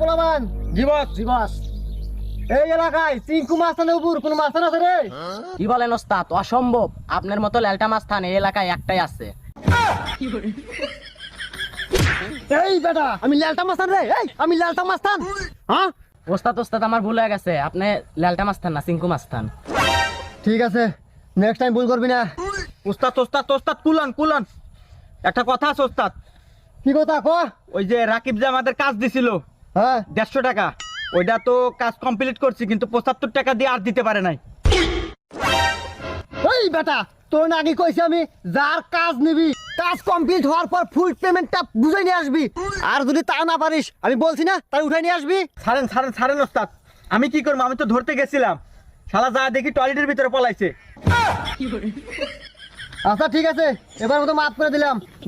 পোলামান জি বস। জি বস এই এলাকায় চিঙ্কু মাস্তানের উপর কোন মাস্তান আছে রে? কি বলেন ওস্তাদ? অসম্ভব, আপনার মতো ল্যালটা মাস্তান এই এলাকায় একটাই আছে। এই বেটা আমি লালটা মাস্তান রে, এই আমি লালটা মাস্তান। হ্যাঁ ওস্তাদ ওস্তাদ আমার ভুল হয়ে গেছে, আপনি ল্যালটা মাস্তান না চিঙ্কু মাস্তান। ঠিক আছে, নেক্সট টাইম ভুল করবি না। ওস্তাদ ওস্তাদ ওস্তাদ কুলান কুলান, একটা কথা আছে ওস্তাদ। কি কথা ক? ওই যে রাকিব যে আমাদের কাজ দিছিল হ্যাঁ 150 টাকা, ওইটা তো কাজ কমপ্লিট করছি, কিন্তু 75 টাকা দিয়ে আর দিতে পারে নাই। এই বেটা তোর না আগে কইছি আমি, যার কাজ নিবি কাজ কমপ্লিট হওয়ার পর ফুল পেমেন্টটা বুঝাই নিয়ে আসবি, আর যদি তা না পারিস আমি বলছি না তাই উঠাই নিয়ে আসবি। ছাড়েন ছাড়েন ছাড়েন ওস্তাদ, আমি কি করবো? আমি তো ধরতে গেছিলাম, শালা যা দেখি টয়লেটের ভিতরে পলাইছে। আচ্ছা ঠিক আছে, এবার মতো মাফ করে দিলাম,